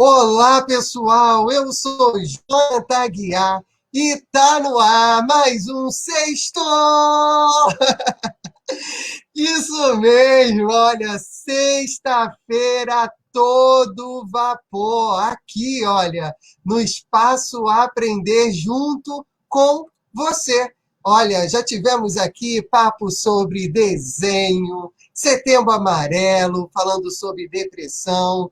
Olá, pessoal, eu sou Jonathan Aguiar e tá no ar mais um Sextou! Isso mesmo, olha, sexta-feira todo vapor, aqui, olha, no Espaço Aprender junto com você. Olha, já tivemos aqui papo sobre desenho, Setembro Amarelo, falando sobre depressão,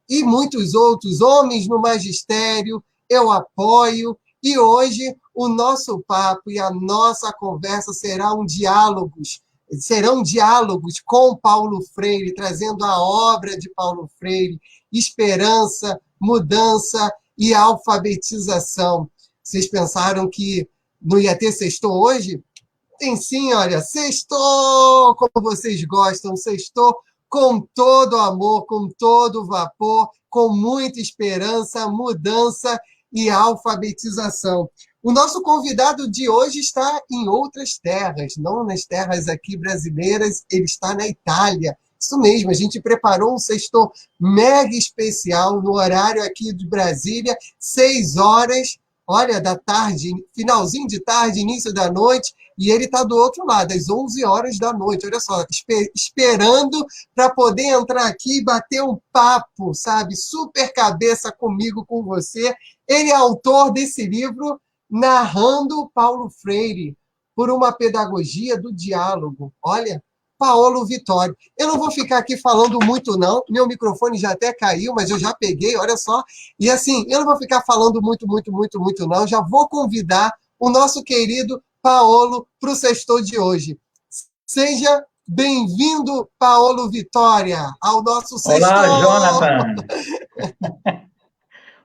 e muitos outros, homens no magistério, eu apoio. E hoje o nosso papo e a nossa conversa serão diálogos com Paulo Freire, trazendo a obra de Paulo Freire, esperança, mudança e alfabetização. Vocês pensaram que não ia ter sextou hoje? Tem sim, olha, sextou, como vocês gostam, sextou com todo amor, com todo vapor, com muita esperança, mudança e alfabetização. O nosso convidado de hoje está em outras terras, não nas terras aqui brasileiras, ele está na Itália. Isso mesmo, a gente preparou um sextou mega especial no horário aqui de Brasília, 6 horas, olha, da tarde, finalzinho de tarde, início da noite, e ele está do outro lado, às 11 horas da noite, olha só, esperando para poder entrar aqui e bater um papo, sabe? Super cabeça comigo, com você. Ele é autor desse livro, Narrando Paulo Freire, por uma pedagogia do diálogo. Olha, Paolo Vitório. Eu não vou ficar aqui falando muito, não. Meu microfone já até caiu, mas eu já peguei, olha só. E assim, eu não vou ficar falando muito, não. Já vou convidar o nosso querido Paolo para o sextou de hoje. Seja bem-vindo, Paolo Vitória, ao nosso Olá, sextou! Jonathan.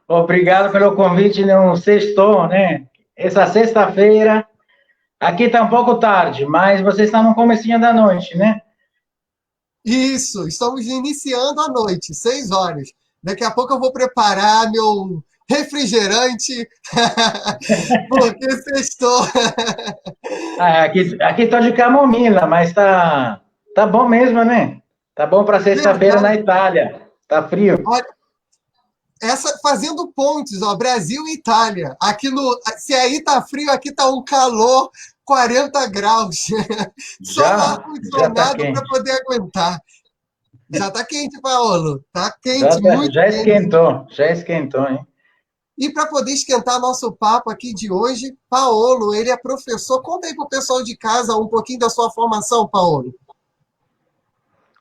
Obrigado pelo convite no sextou, né? Essa sexta-feira, aqui está um pouco tarde, mas você está no comecinho da noite, né? Isso, estamos iniciando a noite, 6 horas. Daqui a pouco eu vou preparar meu refrigerante, porque sextou. Ah, aqui está de camomila, mas tá bom mesmo, né? Tá bom para sexta-feira na Verdade. Itália. Tá frio. Olha, essa fazendo pontes, ó, Brasil e Itália. Aqui no, se aí tá frio, aqui tá um calor, 40 graus. Só o Já tá ar-condicionado para quente. poder aguentar. Já tá quente, Paolo. Tá quente, muito quente. Já esquentou, hein? E para poder esquentar nosso papo aqui de hoje, Paolo, ele é professor. Conta aí para o pessoal de casa um pouquinho da sua formação, Paolo.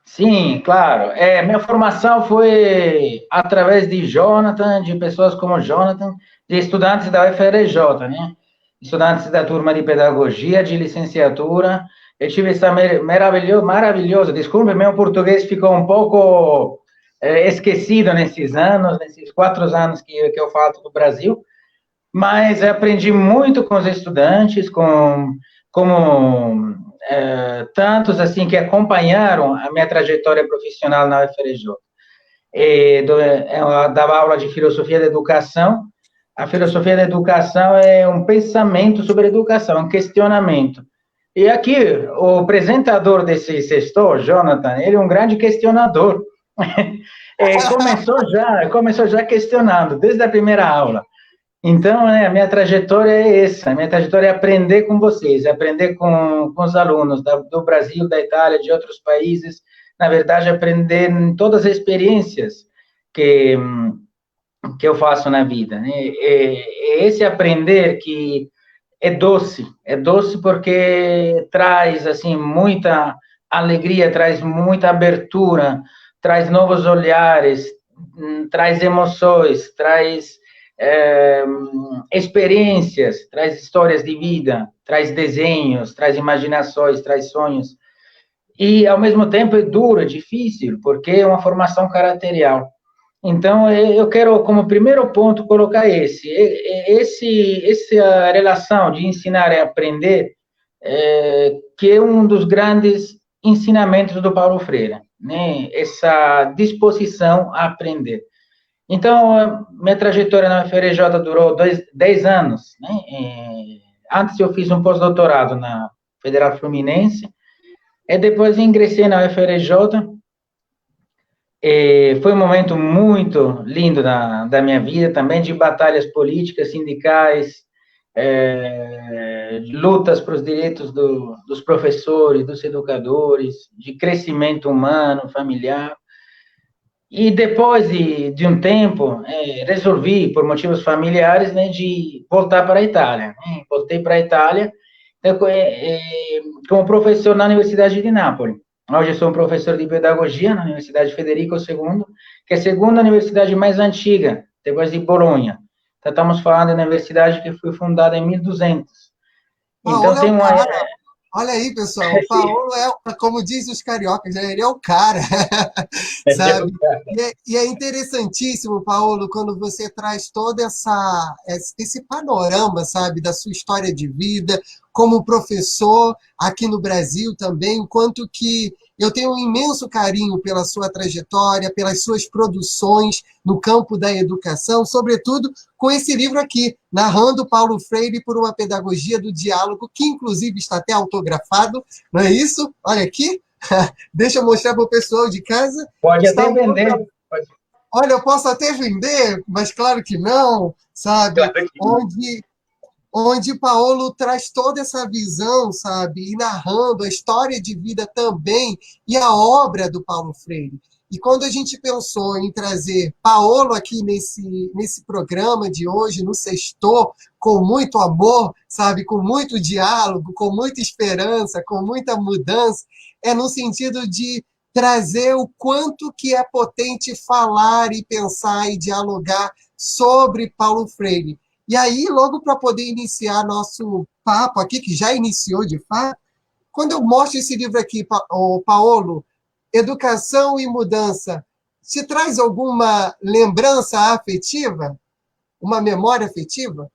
Sim, claro. Minha formação foi através de Jonathan, de pessoas como Jonathan, de estudantes da UFRJ, né? Estudantes da turma de pedagogia, de licenciatura. Eu tive essa maravilhosa, desculpe, meu português ficou um pouco esquecido nesses anos, nesses 4 anos que eu falo do Brasil, mas eu aprendi muito com os estudantes, como tantos assim que acompanharam a minha trajetória profissional na UFRJ. Eu dava aula de filosofia da educação. A filosofia da educação é um pensamento sobre a educação, um questionamento. E aqui, o apresentador desse sextou, Jonathan, ele é um grande questionador. Começou já questionando, desde a primeira aula. Então, né, a minha trajetória é essa, a minha trajetória é aprender com vocês, é aprender com os alunos do Brasil, da Itália, de outros países, na verdade, aprender em todas as experiências que, que eu faço na vida, né? É esse aprender que é doce porque traz, assim, muita alegria, traz muita abertura, traz novos olhares, traz emoções, traz experiências, traz histórias de vida, traz desenhos, traz imaginações, traz sonhos. E, ao mesmo tempo, é duro, é difícil, porque é uma formação caracterial. Então, eu quero, como primeiro ponto, colocar essa relação de ensinar e aprender, que é um dos grandes ensinamentos do Paulo Freire, né? Essa disposição a aprender. Então, minha trajetória na FRJ durou 10 anos, né? Antes eu fiz um pós-doutorado na Federal Fluminense, e depois ingressei na UFRJ, E foi um momento muito lindo da minha vida, também de batalhas políticas, sindicais, lutas para os direitos dos professores, dos educadores, de crescimento humano, familiar. E depois de um tempo, resolvi, por motivos familiares, né, de voltar para a Itália. Né? Voltei para a Itália como professor na Universidade de Nápoles. Hoje eu sou um professor de pedagogia na Universidade Federico II, que é a segunda universidade mais antiga, depois de Bolonha. Então, estamos falando da universidade que foi fundada em 1200. Então, Paulo é tem o uma... cara. Olha aí, pessoal, o Paulo é, como dizem os cariocas, né? Ele é o cara, sabe? E é interessantíssimo, Paulo, quando você traz todo esse panorama, sabe, da sua história de vida, como professor aqui no Brasil também, o quanto que eu tenho um imenso carinho pela sua trajetória, pelas suas produções no campo da educação, sobretudo com esse livro aqui, Narrando Paulo Freire por uma Pedagogia do Diálogo, que inclusive está até autografado, não é isso? Olha aqui, deixa eu mostrar para o pessoal de casa. Pode Está até um vender. Olha, eu posso até vender, mas claro que não, sabe? Claro que não. Onde Paulo traz toda essa visão, sabe? E narrando a história de vida também e a obra do Paulo Freire. E quando a gente pensou em trazer Paulo aqui nesse programa de hoje, no Sextou, com muito amor, sabe? Com muito diálogo, com muita esperança, com muita mudança, é no sentido de trazer o quanto que é potente falar e pensar e dialogar sobre Paulo Freire. E aí, logo para poder iniciar nosso papo aqui, que já iniciou de fato, quando eu mostro esse livro aqui, Paulo, Educação e Mudança, te traz alguma lembrança afetiva? Uma memória afetiva?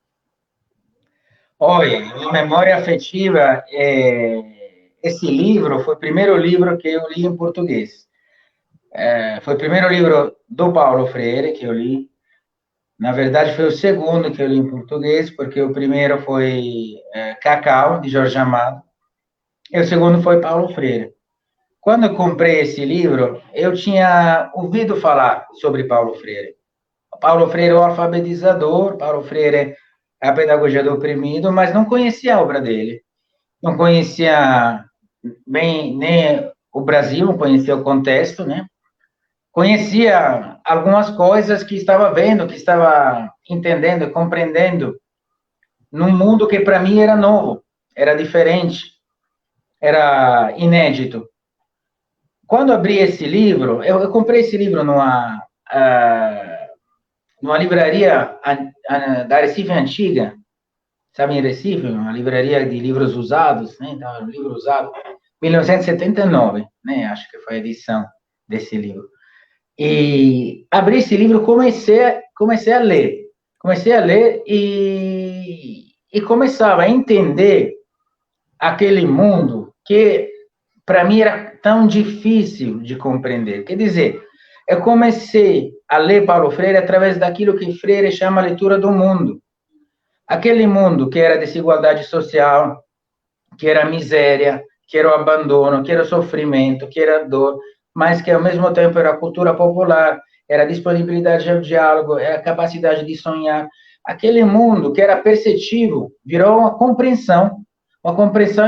Olha, a memória afetiva, esse livro foi o primeiro livro que eu li em português. Foi o primeiro livro do Paulo Freire que eu li. Na verdade, foi o segundo que eu li em português, porque o primeiro foi Cacau, de Jorge Amado, e o segundo foi Paulo Freire. Quando eu comprei esse livro, eu tinha ouvido falar sobre Paulo Freire. Paulo Freire é o alfabetizador, Paulo Freire é a pedagogia do oprimido, mas não conhecia a obra dele. Não conhecia bem nem o Brasil, não conhecia o contexto, né? Conhecia algumas coisas que estava vendo, que estava entendendo, compreendendo, num mundo que para mim era novo, era diferente, era inédito. Quando abri esse livro, eu comprei esse livro numa livraria da Recife Antiga, sabe, em Recife, uma livraria de livros usados, né? Então, um livro usado, 1979, né? Acho que foi a edição desse livro. E abri esse livro, comecei a ler. Comecei a ler e começava a entender aquele mundo que, para mim, era tão difícil de compreender. Quer dizer, eu comecei a ler Paulo Freire através daquilo que Freire chama a leitura do mundo. Aquele mundo que era desigualdade social, que era miséria, que era o abandono, que era o sofrimento, que era a dor, mas que ao mesmo tempo era a cultura popular, era a disponibilidade ao diálogo, era a capacidade de sonhar. Aquele mundo que era perceptível virou uma compreensão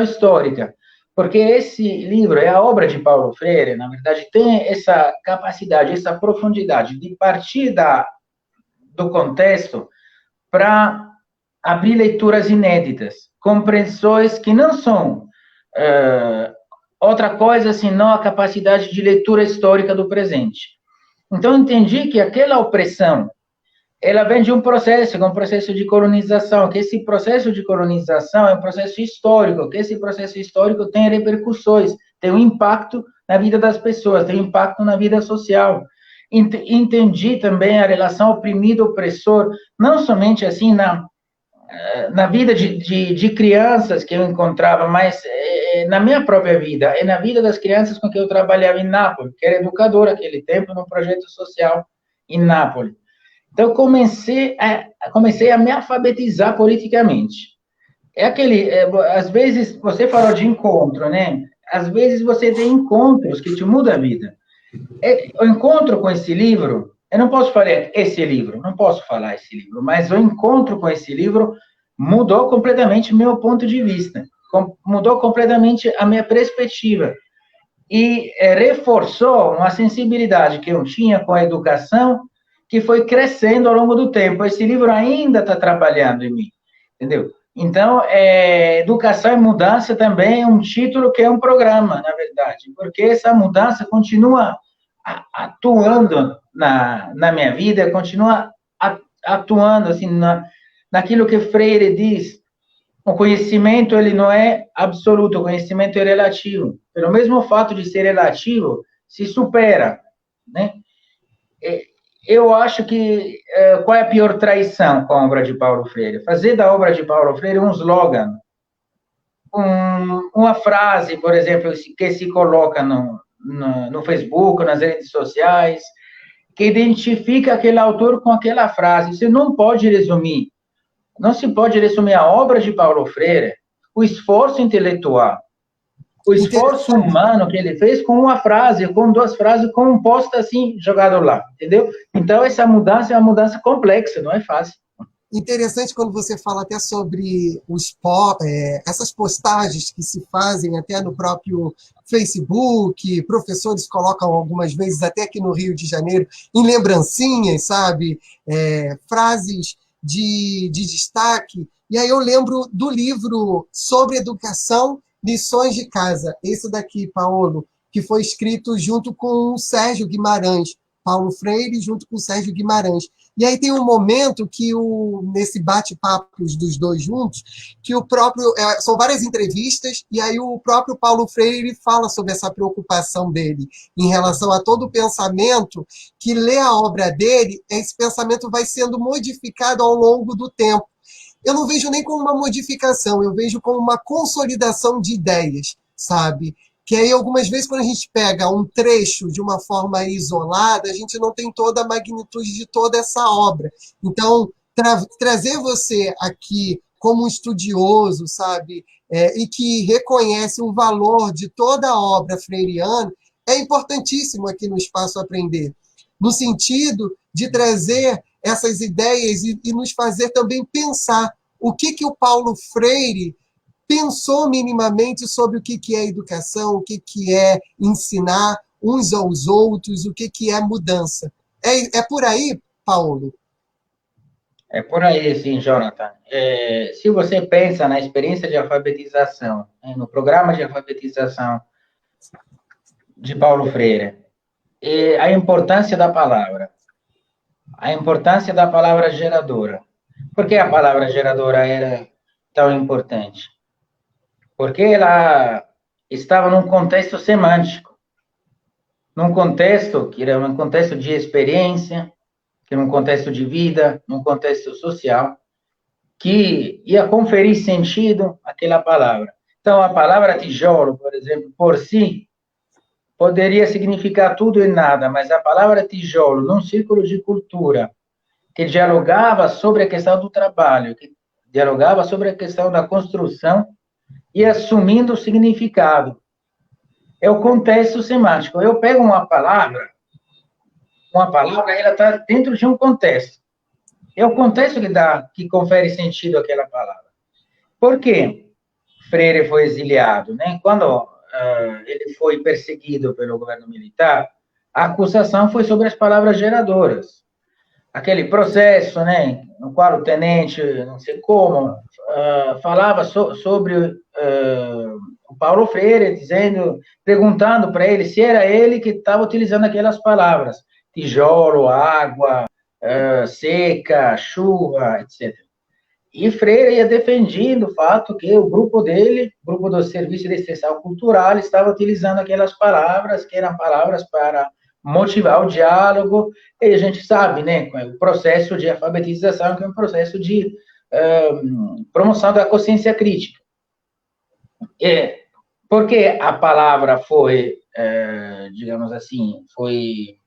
histórica, porque esse livro é a obra de Paulo Freire, na verdade, tem essa capacidade, essa profundidade de partir do contexto para abrir leituras inéditas, compreensões que não são outra coisa senão a capacidade de leitura histórica do presente. Então, entendi que aquela opressão, ela vem de um processo, que é um processo de colonização, que esse processo de colonização é um processo histórico, que esse processo histórico tem repercussões, tem um impacto na vida das pessoas, tem um impacto na vida social. Entendi também a relação oprimido-opressor, não somente assim na vida de crianças que eu encontrava, mas na minha própria vida, e na vida das crianças com que eu trabalhava em Nápoles, que era educador naquele tempo, num projeto social em Nápoles. Então, eu comecei a me alfabetizar politicamente. Às vezes, você falou de encontro, né? Às vezes você tem encontros que te mudam a vida. O encontro com esse livro, eu não posso falar esse livro, não posso falar esse livro, mas o encontro com esse livro mudou completamente meu ponto de vista, mudou completamente a minha perspectiva e reforçou uma sensibilidade que eu tinha com a educação, que foi crescendo ao longo do tempo. Esse livro ainda está trabalhando em mim, entendeu? Então, Educação e Mudança também é um título que é um programa, na verdade, porque essa mudança continua atuando na minha vida, continua atuando assim, naquilo que Freire diz. O conhecimento, ele não é absoluto, o conhecimento é relativo. Pelo mesmo fato de ser relativo, se supera, né? Eu acho que qual é a pior traição com a obra de Paulo Freire? Fazer da obra de Paulo Freire um slogan, uma frase, por exemplo, que se coloca no Facebook, nas redes sociais, que identifica aquele autor com aquela frase. Você não pode resumir. Não se pode resumir a obra de Paulo Freire, o esforço intelectual, o esforço humano que ele fez com uma frase, com duas frases compostas assim, jogado lá, entendeu? Então, essa mudança é uma mudança complexa, não é fácil. Interessante quando você fala até sobre essas postagens que se fazem até no próprio Facebook, professores colocam algumas vezes, até aqui no Rio de Janeiro, em lembrancinhas, sabe? Frases de destaque. E aí eu lembro do livro sobre educação, Lições de Casa. Esse daqui, Paulo, que foi escrito junto com o Sérgio Guimarães. Paulo Freire junto com o Sérgio Guimarães. E aí tem um momento que, nesse bate-papo dos dois juntos, que o próprio... são várias entrevistas, e aí o próprio Paulo Freire fala sobre essa preocupação dele em relação a todo o pensamento, que lê a obra dele, esse pensamento vai sendo modificado ao longo do tempo. Eu não vejo nem como uma modificação, eu vejo como uma consolidação de ideias, sabe? Que aí, algumas vezes, quando a gente pega um trecho de uma forma isolada, a gente não tem toda a magnitude de toda essa obra. Então, trazer você aqui como um estudioso, sabe, e que reconhece o valor de toda a obra freiriana, é importantíssimo aqui no Espaço Aprender, no sentido de trazer essas ideias e nos fazer também pensar o que o Paulo Freire pensou minimamente sobre o que é educação, o que é ensinar uns aos outros, o que é mudança. É por aí, Paulo? É por aí, sim, Jonathan. Se você pensa na experiência de alfabetização, no programa de alfabetização de Paulo Freire, a importância da palavra, a importância da palavra geradora. Por que a palavra geradora era tão importante? Porque ela estava num contexto semântico, num contexto que era um contexto de experiência, que era um contexto de vida, num contexto social, que ia conferir sentido àquela palavra. Então, a palavra tijolo, por exemplo, por si, poderia significar tudo e nada, mas a palavra tijolo, num círculo de cultura, que dialogava sobre a questão do trabalho, que dialogava sobre a questão da construção, e assumindo o significado. É o contexto semântico. Eu pego uma palavra, ela está dentro de um contexto. É o contexto que confere sentido àquela palavra. Por quê? Freire foi exiliado, né? Quando ele foi perseguido pelo governo militar, a acusação foi sobre as palavras geradoras. Aquele processo, né, no qual o tenente, não sei como, falava sobre o Paulo Freire, perguntando para ele se era ele que estava utilizando aquelas palavras, tijolo, água, seca, chuva, etc. E Freire ia defendendo o fato que o grupo dele, o grupo do Serviço de Extensão Cultural, estava utilizando aquelas palavras, que eram palavras para motivar o diálogo, e a gente sabe, né, o processo de alfabetização, que é um processo de promoção da consciência crítica. Porque a palavra foi, digamos assim, foi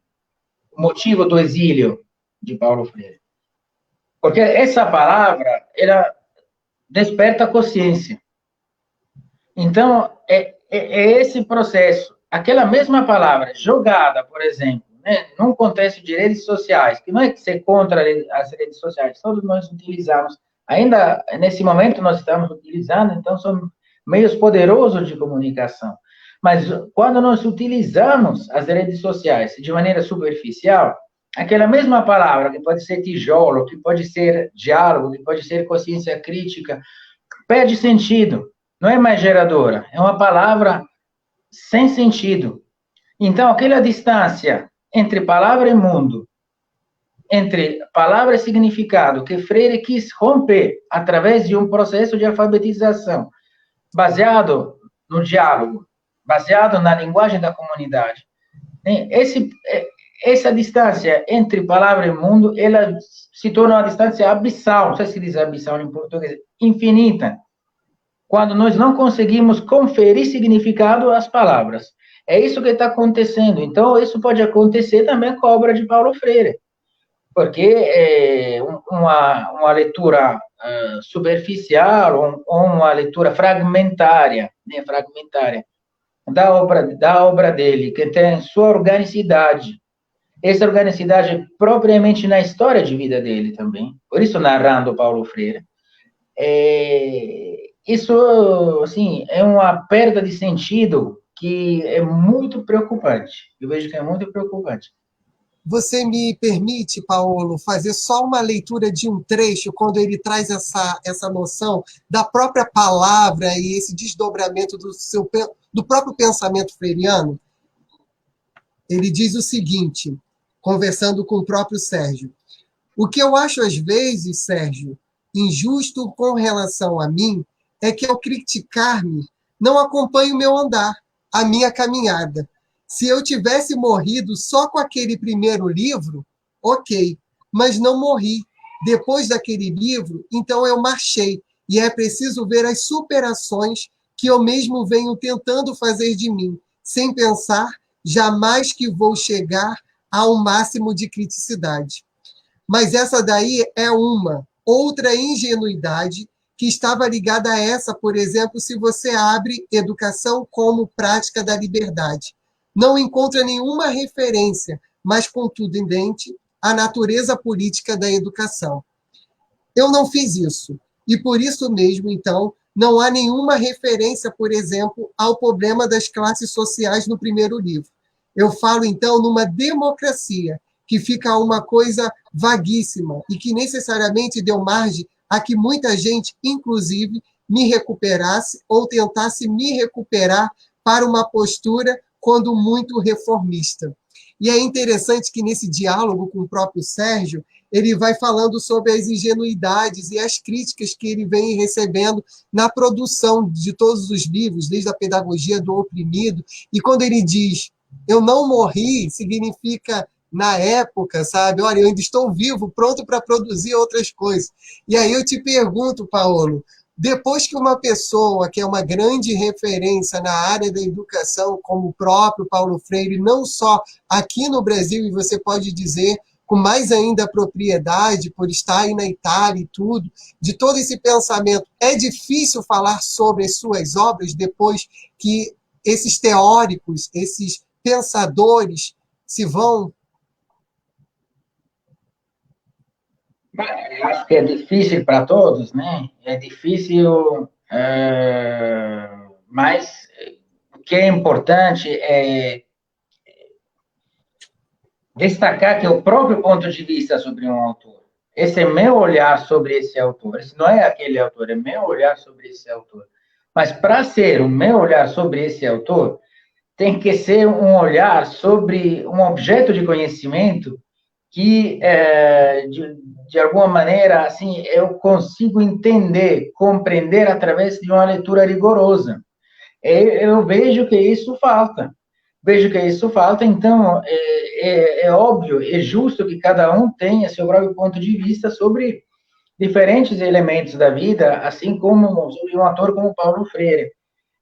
motivo do exílio de Paulo Freire. Porque essa palavra, ela desperta a consciência. Então, é esse processo. aquela mesma palavra jogada, por exemplo, né, num contexto de redes sociais, que não é que ser contra as redes sociais, todos nós utilizamos, ainda nesse momento nós estamos utilizando, então são meios poderosos de comunicação. Mas quando nós utilizamos as redes sociais de maneira superficial, aquela mesma palavra, que pode ser tijolo, que pode ser diálogo, que pode ser consciência crítica, perde sentido, não é mais geradora, é uma palavra sem sentido. Então, aquela distância entre palavra e mundo, entre palavra e significado, que Freire quis romper através de um processo de alfabetização, baseado no diálogo, baseado na linguagem da comunidade. Essa distância entre palavra e mundo, ela se torna uma distância abissal, não sei se diz abissal em português, infinita, quando nós não conseguimos conferir significado às palavras. É isso que está acontecendo. Então, isso pode acontecer também com a obra de Paulo Freire, porque uma leitura superficial ou uma leitura fragmentária, né, fragmentária da obra dele, que tem sua organicidade, essa organicidade propriamente na história de vida dele também, por isso narrando Paulo Freire, isso, assim, é uma perda de sentido que é muito preocupante. Eu vejo que é muito preocupante. Você me permite, Paulo, fazer só uma leitura de um trecho, quando ele traz essa noção da própria palavra e esse desdobramento do próprio pensamento freiriano? Ele diz o seguinte, conversando com o próprio Sérgio: o que eu acho às vezes, Sérgio, injusto com relação a mim, é que ao criticar-me, não acompanho o meu andar, a minha caminhada. Se eu tivesse morrido só com aquele primeiro livro, ok, mas não morri. Depois daquele livro, então eu marchei, e é preciso ver as superações que eu mesmo venho tentando fazer de mim, sem pensar jamais que vou chegar ao máximo de criticidade. Mas essa daí é uma. Outra ingenuidade que estava ligada a essa, por exemplo, se você abre educação como prática da liberdade. Não encontra nenhuma referência, mas contundente, à natureza política da educação. Eu não fiz isso. E por isso mesmo, então, não há nenhuma referência, por exemplo, ao problema das classes sociais no primeiro livro. Eu falo, então, numa democracia, que fica uma coisa vaguíssima e que necessariamente deu margem a que muita gente, inclusive, me recuperasse ou tentasse me recuperar para uma postura quando muito reformista. E é interessante que nesse diálogo com o próprio Sérgio, ele vai falando sobre as ingenuidades e as críticas que ele vem recebendo na produção de todos os livros, desde a Pedagogia do Oprimido. E quando ele diz, eu não morri, significa, na época, sabe, olha, eu ainda estou vivo, pronto para produzir outras coisas. E aí eu te pergunto, Paulo, depois que uma pessoa que é uma grande referência na área da educação, como o próprio Paulo Freire, não só aqui no Brasil, e você pode dizer com mais ainda propriedade, por estar aí na Itália e tudo, de todo esse pensamento, é difícil falar sobre as suas obras depois que esses teóricos, esses pensadores se vão? Eu acho que é difícil para todos, né? É difícil, mas o que é importante é destacar que é o próprio ponto de vista sobre um autor. Esse é meu olhar sobre esse autor. Esse não é aquele autor, é meu olhar sobre esse autor. Mas para ser o meu olhar sobre esse autor, tem que ser um olhar sobre um objeto de conhecimento que, de alguma maneira, assim, eu consigo entender, compreender através de uma leitura rigorosa. Eu vejo que isso falta. Vejo que isso falta, então é óbvio, é justo que cada um tenha seu próprio ponto de vista sobre diferentes elementos da vida, assim como sobre um ator como Paulo Freire.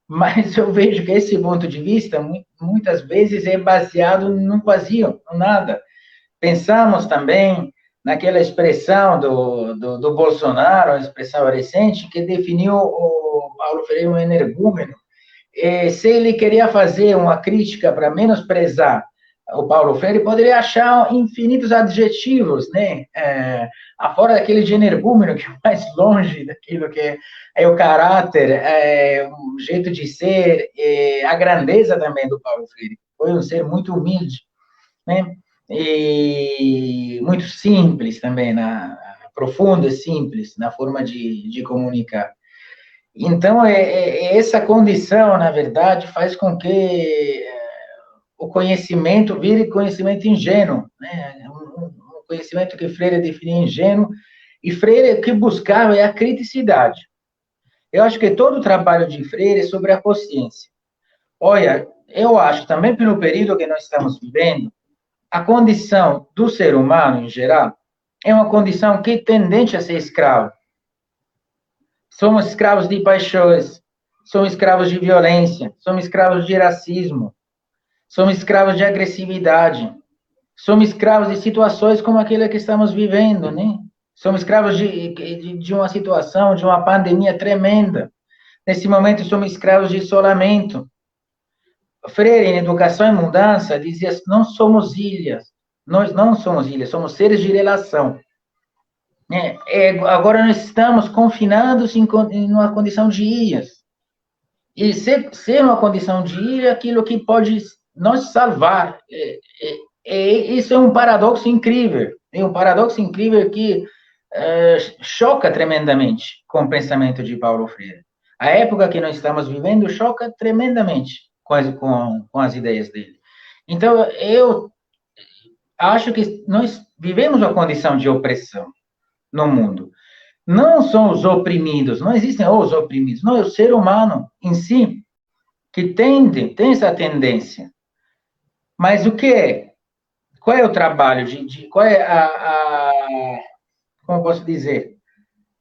Mas eu vejo que esse ponto de vista, muitas vezes, é baseado no vazio, no nada. Pensamos também naquela expressão do Bolsonaro, a expressão recente, que definiu o Paulo Freire um energúmeno. se ele queria fazer uma crítica para menosprezar o Paulo Freire, poderia achar infinitos adjetivos, né? Afora daquele energúmeno, que é mais longe daquilo que é o caráter, o jeito de ser, a grandeza também do Paulo Freire. Foi um ser muito humilde, né? E muito simples também, profundo e simples na forma de comunicar. Então, essa condição, na verdade, faz com que o conhecimento vire conhecimento ingênuo, né? Um conhecimento que Freire definia ingênuo, e Freire o que buscava é a criticidade. Eu acho que todo o trabalho de Freire é sobre a consciência. Olha, eu acho, também pelo período que nós estamos vivendo, a condição do ser humano, em geral, é uma condição que é tendente a ser escravo. Somos escravos de paixões, somos escravos de violência, somos escravos de racismo, somos escravos de agressividade, somos escravos de situações como aquela que estamos vivendo, né? Somos escravos de uma situação, de uma pandemia tremenda. Nesse momento, somos escravos de isolamento. Freire, em Educação e Mudança, dizia: não somos ilhas, nós não somos ilhas, somos seres de relação. Agora nós estamos confinados em uma condição de ilhas. E ser uma condição de ilha é aquilo que pode nos salvar. Isso é um paradoxo incrível. É um paradoxo incrível que choca tremendamente com o pensamento de Paulo Freire. A época que nós estamos vivendo choca tremendamente com as ideias dele. Então, eu acho que nós vivemos uma condição de opressão no mundo. Não são os oprimidos, não existem os oprimidos, não, é o ser humano em si que tem essa tendência. Mas o que é? Qual é o trabalho? Qual é como posso dizer?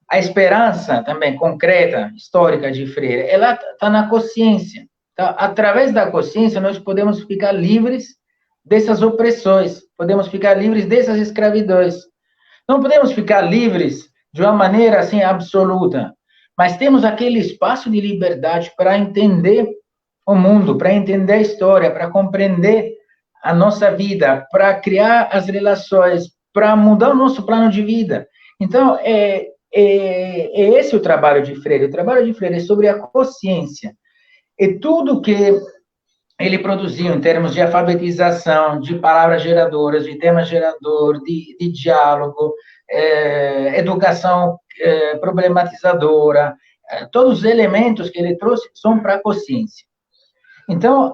A esperança também concreta, histórica de Freire, ela está na consciência. Tá? Através da consciência, nós podemos ficar livres dessas opressões, podemos ficar livres dessas escravidões. Não podemos ficar livres de uma maneira assim absoluta, mas temos aquele espaço de liberdade para entender o mundo, para entender a história, para compreender a nossa vida, para criar as relações, para mudar o nosso plano de vida. Então, é esse o trabalho de Freire. O trabalho de Freire é sobre a consciência. E tudo que ele produziu em termos de alfabetização, de palavras geradoras, de temas gerador, de diálogo, educação problematizadora, todos os elementos que ele trouxe são para a consciência. Então,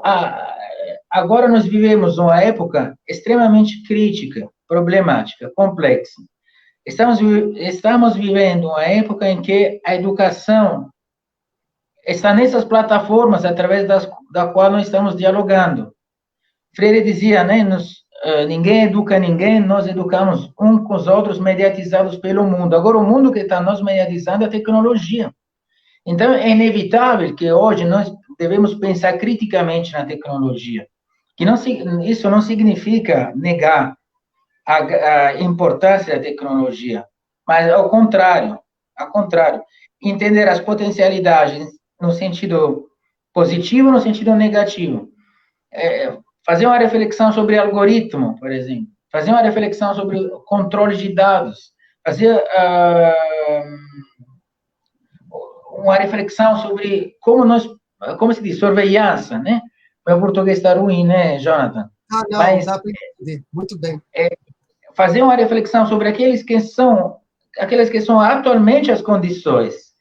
agora nós vivemos uma época extremamente crítica, problemática, complexa. Estamos vivendo uma época em que a educação está nessas plataformas através da qual nós estamos dialogando. Freire dizia, né, ninguém educa ninguém, nós educamos uns com os outros mediatizados pelo mundo. Agora, o mundo que está nos mediatizando é a tecnologia. Então, é inevitável que hoje nós devemos pensar criticamente na tecnologia. Isso não significa negar a importância da tecnologia, mas ao contrário, entender as potencialidades no sentido positivo, no sentido negativo. Fazer uma reflexão sobre algoritmo, por exemplo, fazer uma reflexão sobre controle de dados, fazer uma reflexão sobre como se diz, surveillância, né? Meu português está ruim, né, Jonathan? Ah, não, mas dá para entender, muito bem. Fazer uma reflexão sobre aquelas que são atualmente as condições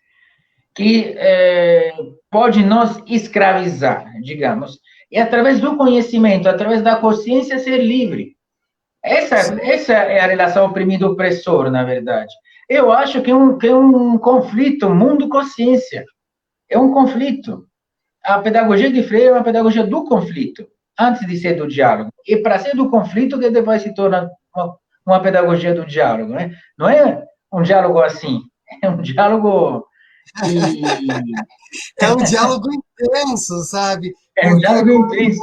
que pode nos escravizar, digamos, e através do conhecimento, através da consciência, ser livre. Essa é a relação oprimido-opressor, na verdade. Eu acho que é um conflito mundo-consciência. É um conflito. A pedagogia de Freire é uma pedagogia do conflito, antes de ser do diálogo. E para ser do conflito, que depois se torna uma pedagogia do diálogo, né? Não é um diálogo assim, é um diálogo É um diálogo intenso, sabe? É um diálogo intenso.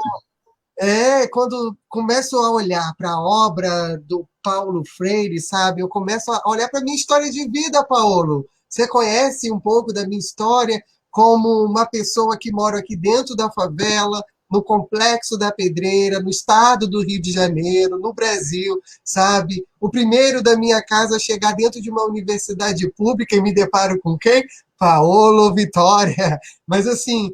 Quando começo a olhar para a obra do Paulo Freire, sabe? Eu começo a olhar para a minha história de vida, Paulo. Você conhece um pouco da minha história, como uma pessoa que mora aqui dentro da favela, no Complexo da Pedreira, no estado do Rio de Janeiro, no Brasil, sabe? O primeiro da minha casa a chegar dentro de uma universidade pública e me deparo com quem? Paolo Vitória. Mas, assim,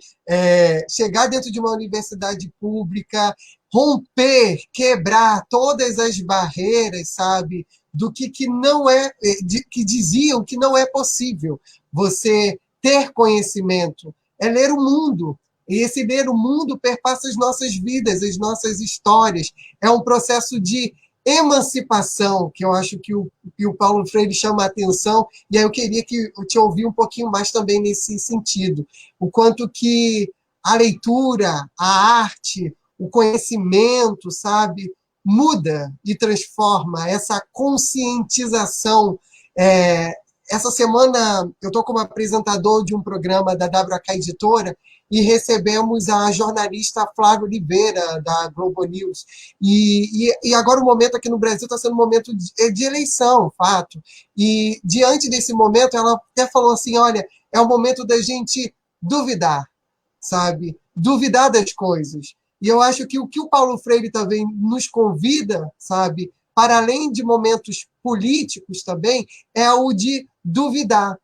chegar dentro de uma universidade pública, romper, quebrar todas as barreiras, sabe? Do que não é, que diziam que não é possível você ter conhecimento, é ler o mundo. E esse ler o mundo perpassa as nossas vidas, as nossas histórias. É um processo de emancipação, que eu acho que o Paulo Freire chama a atenção, e aí eu queria que eu te ouvir um pouquinho mais também nesse sentido. O quanto que a leitura, a arte, o conhecimento, sabe, muda e transforma essa conscientização. Essa semana eu estou como apresentador de um programa da WK Editora e recebemos a jornalista Flávia Oliveira, da Globo News. E agora o momento aqui no Brasil está sendo um momento de eleição, fato. E diante desse momento, ela até falou assim, olha, é o momento da gente duvidar, sabe? Duvidar das coisas. E eu acho que o Paulo Freire também nos convida, sabe, para além de momentos políticos também, é o de duvidar.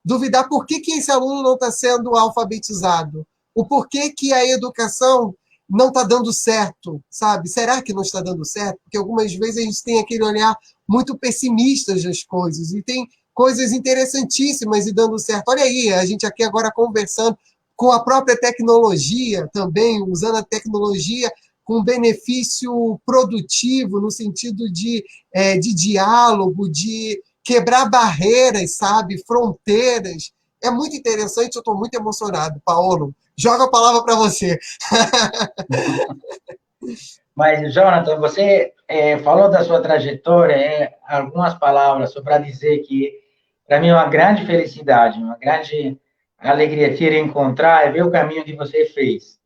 Duvidar por que esse aluno não está sendo alfabetizado. O porquê que a educação não está dando certo, sabe? Será que não está dando certo? Porque algumas vezes a gente tem aquele olhar muito pessimista das coisas e tem coisas interessantíssimas e dando certo. Olha aí, a gente aqui agora conversando com a própria tecnologia também, usando a tecnologia com benefício produtivo, no sentido de diálogo, de quebrar barreiras, sabe? Fronteiras. É muito interessante, eu estou muito emocionado. Paulo, joga a palavra para você. Mas, Jonathan, você falou da sua trajetória, algumas palavras só para dizer que, para mim, é uma grande felicidade, uma grande alegria te encontrar e ver o caminho que você fez.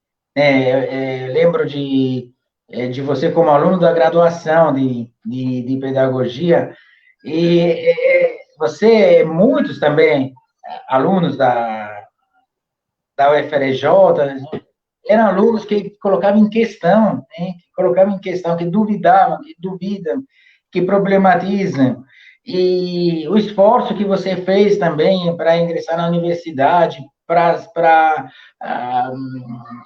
Lembro de você como aluno da graduação de pedagogia, e você, muitos também, alunos da UFRJ, eram alunos que colocavam em questão, né? Que colocavam em questão, que duvidavam, que duvidam, que problematizam. E o esforço que você fez também para ingressar na universidade, para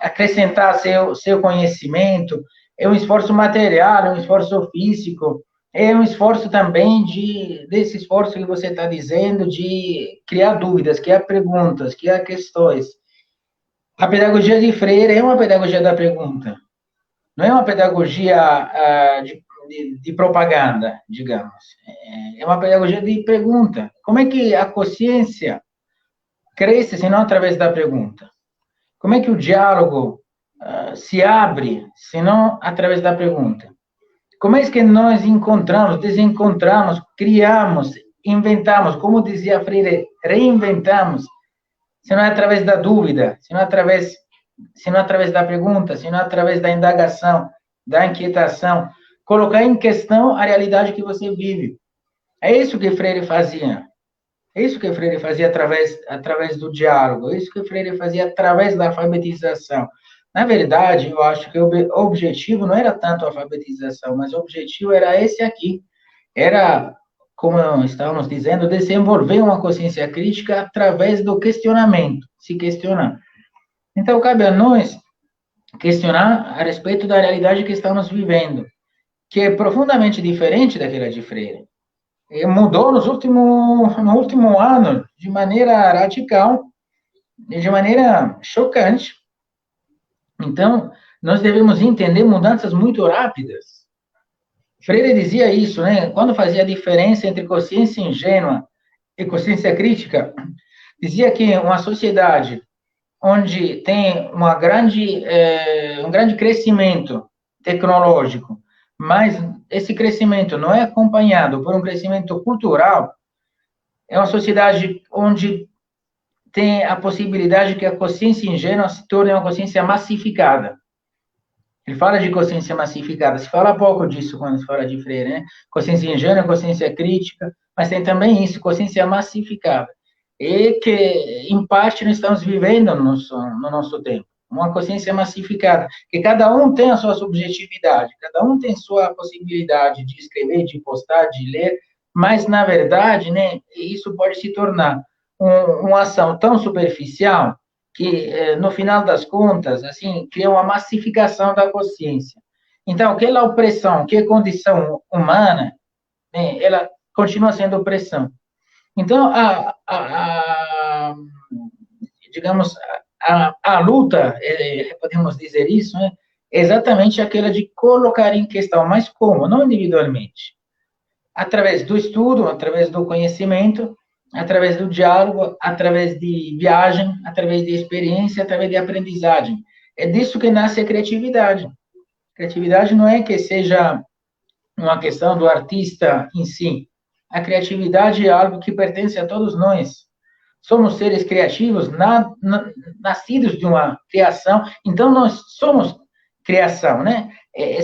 acrescentar seu conhecimento, é um esforço material, é um esforço físico, é um esforço também desse esforço que você está dizendo de criar dúvidas, criar perguntas, criar questões. A pedagogia de Freire é uma pedagogia da pergunta, não é uma pedagogia de propaganda, digamos. É uma pedagogia de pergunta. Como é que a consciência cresce se não através da pergunta? Como é que o diálogo se abre se não através da pergunta? Como é que nós encontramos, desencontramos, criamos, inventamos, como dizia Freire, reinventamos, se não é através da dúvida, se não é através da pergunta, se não é através da indagação, da inquietação, colocar em questão a realidade que você vive. É isso que Freire fazia. É isso que Freire fazia através do diálogo. É isso que Freire fazia através da alfabetização. Na verdade, eu acho que o objetivo não era tanto a alfabetização, mas o objetivo era esse aqui. Era, como estávamos dizendo, desenvolver uma consciência crítica através do questionamento, se questionar. Então, cabe a nós questionar a respeito da realidade que estamos vivendo, que é profundamente diferente daquela de Freire. E mudou no último ano de maneira radical, de maneira chocante. Então, nós devemos entender mudanças muito rápidas. Freire dizia isso, né? Quando fazia a diferença entre consciência ingênua e consciência crítica, dizia que uma sociedade onde tem um grande crescimento tecnológico, mas esse crescimento não é acompanhado por um crescimento cultural, é uma sociedade onde tem a possibilidade que a consciência ingênua se torne uma consciência massificada. Ele fala de consciência massificada, se fala pouco disso quando se fala de Freire, né? Consciência ingênua, consciência crítica, mas tem também isso, consciência massificada. e que, em parte, nós estamos vivendo no nosso tempo. Uma consciência massificada, que cada um tem a sua subjetividade, cada um tem sua possibilidade de escrever, de postar, de ler, mas, na verdade, né, isso pode se tornar uma ação tão superficial que, no final das contas, assim, cria uma massificação da consciência. Então, aquela opressão, que é condição humana, né, ela continua sendo opressão. Então, digamos, a luta, podemos dizer isso, né, é exatamente aquela de colocar em questão, mas como? Não individualmente. Através do estudo, através do conhecimento, através do diálogo, através de viagem, através de experiência, através de aprendizagem. É disso que nasce a criatividade. Criatividade não é que seja uma questão do artista em si. A criatividade é algo que pertence a todos nós. Somos seres criativos, nascidos de uma criação, então nós somos criação, né?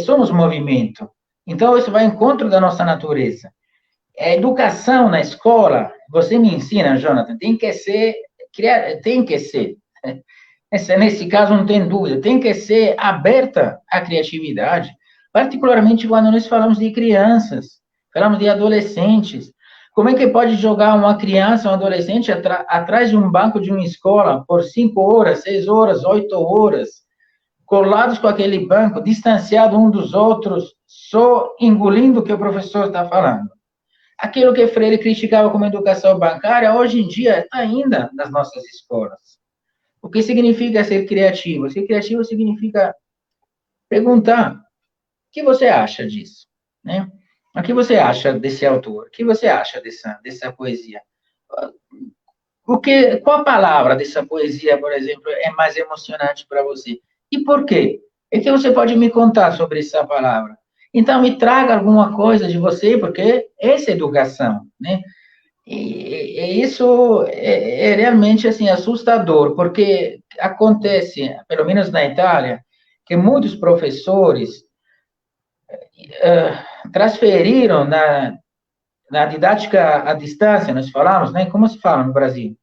Somos movimento. Então, isso vai ao encontro da nossa natureza. A educação na escola, você me ensina, Jonathan, tem que ser, nesse caso não tem dúvida, tem que ser aberta à criatividade, particularmente quando nós falamos de crianças, falamos de adolescentes. Como é que pode jogar uma criança, um adolescente, atrás de um banco de uma escola por 5 horas, 6 horas, 8 horas, colados com aquele banco, distanciados um dos outros, só engolindo o que o professor está falando? Aquilo que Freire criticava como educação bancária, hoje em dia está ainda nas nossas escolas. O que significa ser criativo? Ser criativo significa perguntar: o que você acha disso? Né? O que você acha desse autor? O que você acha dessa poesia? Qual palavra dessa poesia, por exemplo, é mais emocionante para você? E por quê? É que você pode me contar sobre essa palavra. Então, me traga alguma coisa de você, porque essa é educação, né? E isso é realmente assim assustador, porque acontece, pelo menos na Itália, que muitos professores transferiram na didática à distância, nós falamos, né? Como se fala no Brasil?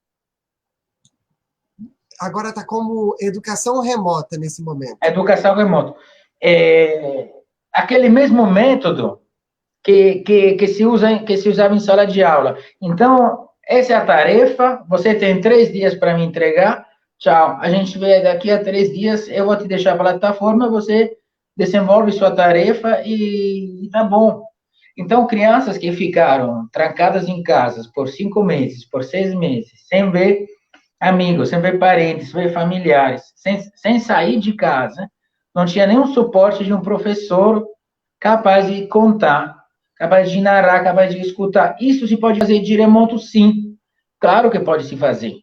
Agora está como educação remota nesse momento. Educação remota. Aquele mesmo método que se usava em sala de aula. Então, essa é a tarefa, você tem 3 dias para me entregar, tchau. A gente vê daqui a 3 dias, eu vou te deixar a plataforma, você desenvolve sua tarefa e tá bom. Então, crianças que ficaram trancadas em casas por 5 meses, por 6 meses, sem ver amigos, sem ver parentes, sem ver familiares, sem sair de casa, não tinha nenhum suporte de um professor capaz de contar, capaz de narrar, capaz de escutar. Isso se pode fazer de remoto, sim. Claro que pode se fazer.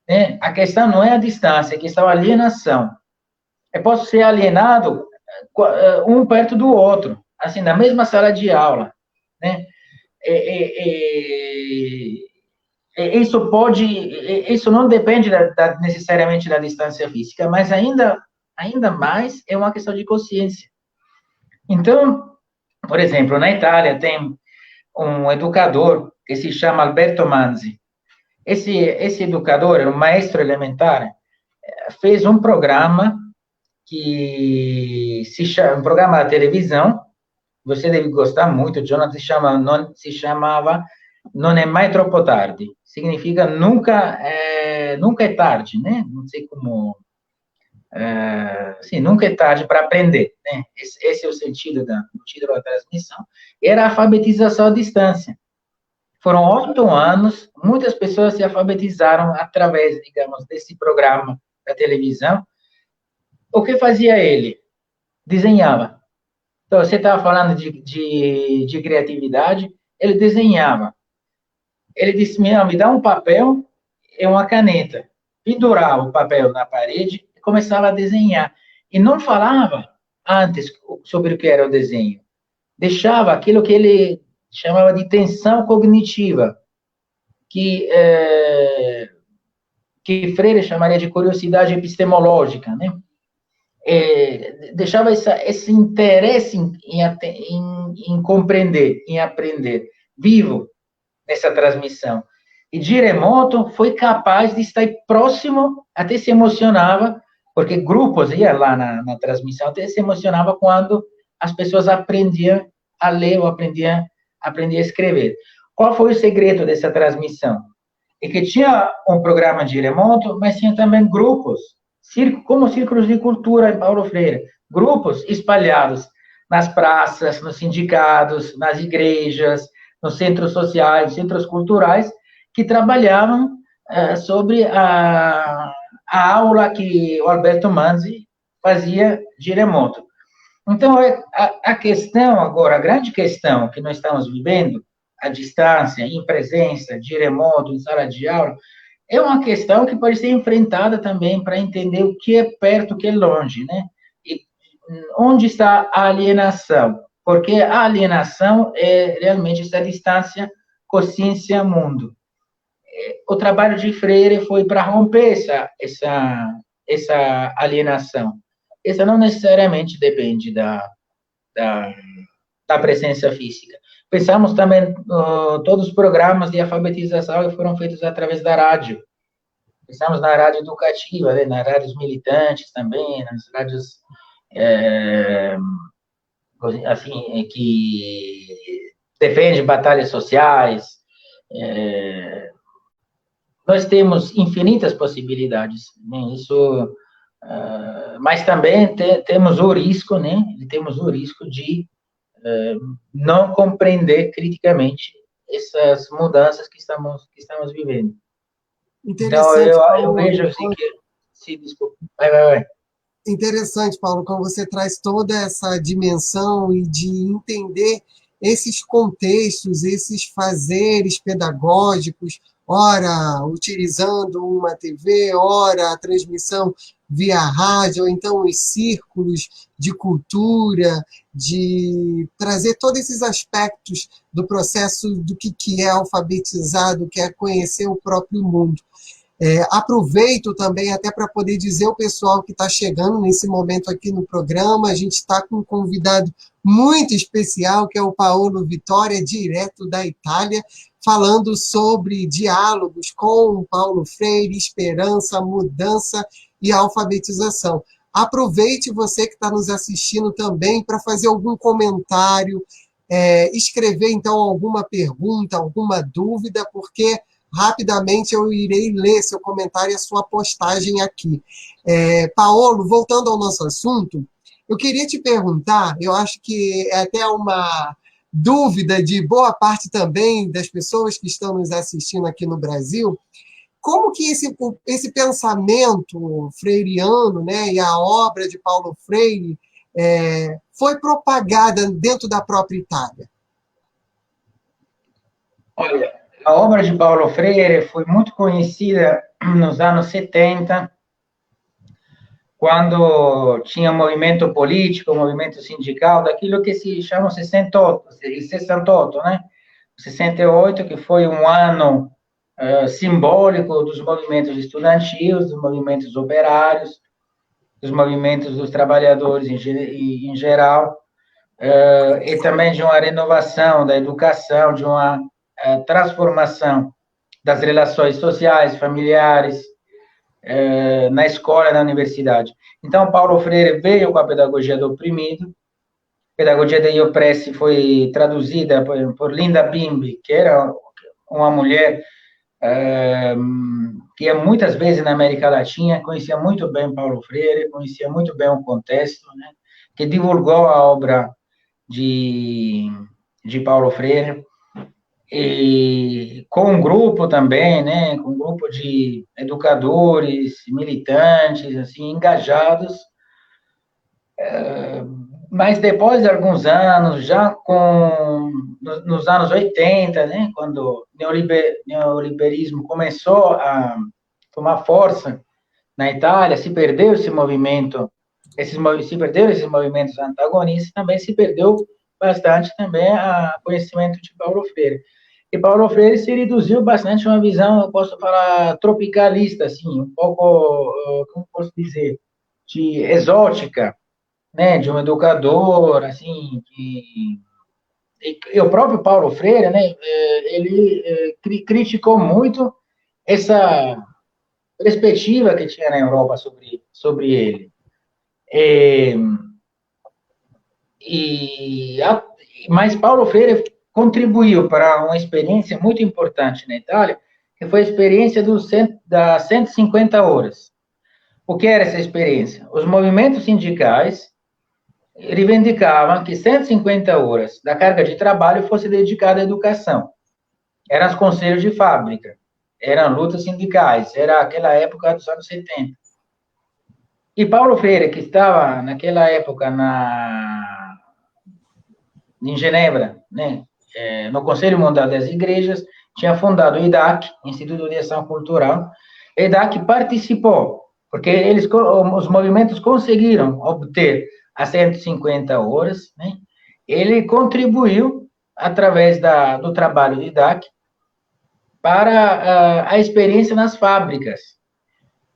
Né? A questão não é a distância, a questão é a alienação. Eu posso ser alienado um perto do outro, assim, na mesma sala de aula. Né? Isso não depende necessariamente da distância física, mas ainda mais é uma questão de consciência. Então, por exemplo, na Itália tem um educador que se chama Alberto Manzi. Esse educador, um maestro elementar, fez um programa que um programa de televisão, você deve gostar muito, Jonathan, se chamava Non è mai troppo tardi. Significa nunca é tarde, né? Não sei como... sim, nunca é tarde para aprender, né? Esse é o sentido do título da transmissão. Era a alfabetização à distância. Foram 8 anos, muitas pessoas se alfabetizaram através, digamos, desse programa da televisão. O que fazia ele? Desenhava. Então, você estava falando de criatividade, ele desenhava. Ele disse: me dá um papel e uma caneta. Pendurava o papel na parede e começava a desenhar. E não falava antes sobre o que era o desenho. Deixava aquilo que ele chamava de tensão cognitiva, que Freire chamaria de curiosidade epistemológica, né? Deixava esse interesse em compreender, em aprender, vivo nessa transmissão. E de remoto foi capaz de estar próximo, até se emocionava, porque grupos iam lá na transmissão, até se emocionava quando as pessoas aprendiam a ler ou aprendiam a escrever. Qual foi o segredo dessa transmissão? É que tinha um programa de remoto, mas tinha também grupos, como círculos de cultura em Paulo Freire, grupos espalhados nas praças, nos sindicatos, nas igrejas, nos centros sociais, centros culturais, que trabalhavam sobre a aula que o Alberto Manzi fazia de remoto. Então, a questão agora, a grande questão que nós estamos vivendo, a distância, em presença, de remoto, em sala de aula, é uma questão que pode ser enfrentada também para entender o que é perto, o que é longe, né? E onde está a alienação? Porque a alienação é realmente essa distância consciência-mundo. O trabalho de Freire foi para romper essa alienação. Essa não necessariamente depende da, da presença física. Pensamos também, todos os programas de alfabetização foram feitos através da rádio. Pensamos na rádio educativa, né, nas rádios militantes também, nas rádios, assim, que defendem batalhas sociais. Nós temos infinitas possibilidades, né? Isso, mas também temos o risco, né? Temos o risco de não compreender criticamente essas mudanças que estamos vivendo. Então, Interessante, eu Paulo. vejo assim que... Sim, desculpa. Vai. Interessante, Paulo, quando você traz toda essa dimensão e de entender esses contextos, esses fazeres pedagógicos, ora utilizando uma TV, ora a transmissão via rádio, ou então os círculos de cultura, de trazer todos esses aspectos do processo do que é alfabetizar, do que é conhecer o próprio mundo. Aproveito também até para poder dizer ao pessoal que está chegando nesse momento aqui no programa, a gente está com um convidado muito especial, que é o Paolo Vitória, direto da Itália, falando sobre diálogos com Paulo Freire, esperança, mudança e alfabetização. Aproveite você que está nos assistindo também para fazer algum comentário, escrever então alguma pergunta, alguma dúvida, porque rapidamente eu irei ler seu comentário e a sua postagem aqui. Paolo, voltando ao nosso assunto, eu queria te perguntar, eu acho que é até uma dúvida de boa parte também das pessoas que estão nos assistindo aqui no Brasil, como que esse pensamento freiriano, né, e a obra de Paulo Freire foi propagada dentro da própria Itália? Olha, a obra de Paulo Freire foi muito conhecida nos anos 70, quando tinha um movimento político, um movimento sindical, daquilo que se chama 68, né? 68, que foi um ano simbólico dos movimentos estudantis, dos movimentos operários, dos movimentos dos trabalhadores em geral, e também de uma renovação da educação, de uma transformação das relações sociais, familiares, na escola, na universidade. Então, Paulo Freire veio com a pedagogia do oprimido. A pedagogia da Iopresse foi traduzida por Linda Bimbi, que era uma mulher que ia muitas vezes na América Latina, conhecia muito bem Paulo Freire, conhecia muito bem o contexto, né, que divulgou a obra de Paulo Freire, e com um grupo também, né, com um grupo de educadores, militantes, assim, engajados, mas depois de alguns anos, já nos anos 80, né, quando o neoliberismo começou a tomar força na Itália, se perdeu esse movimento, se perderam esses movimentos antagonistas, também se perdeu bastante também o conhecimento de Paulo Freire. E Paulo Freire se reduziu bastante a uma visão, eu posso falar, tropicalista, assim, um pouco, como posso dizer, de exótica, né, de um educador, assim, que e o próprio Paulo Freire, né, ele criticou muito essa perspectiva que tinha na Europa sobre ele. E, mas Paulo Freire contribuiu para uma experiência muito importante na Itália, que foi a experiência das 150 horas. O que era essa experiência? Os movimentos sindicais reivindicavam que 150 horas da carga de trabalho fosse dedicada à educação. Eram os conselhos de fábrica, eram lutas sindicais, era aquela época dos anos 70. E Paulo Freire, que estava naquela época em Genebra, né, no Conselho Mundial das Igrejas, tinha fundado o IDAC, Instituto de Ação Cultural. O IDAC participou, porque os movimentos conseguiram obter as 150 horas, né? Ele contribuiu, através do trabalho do IDAC, para a experiência nas fábricas,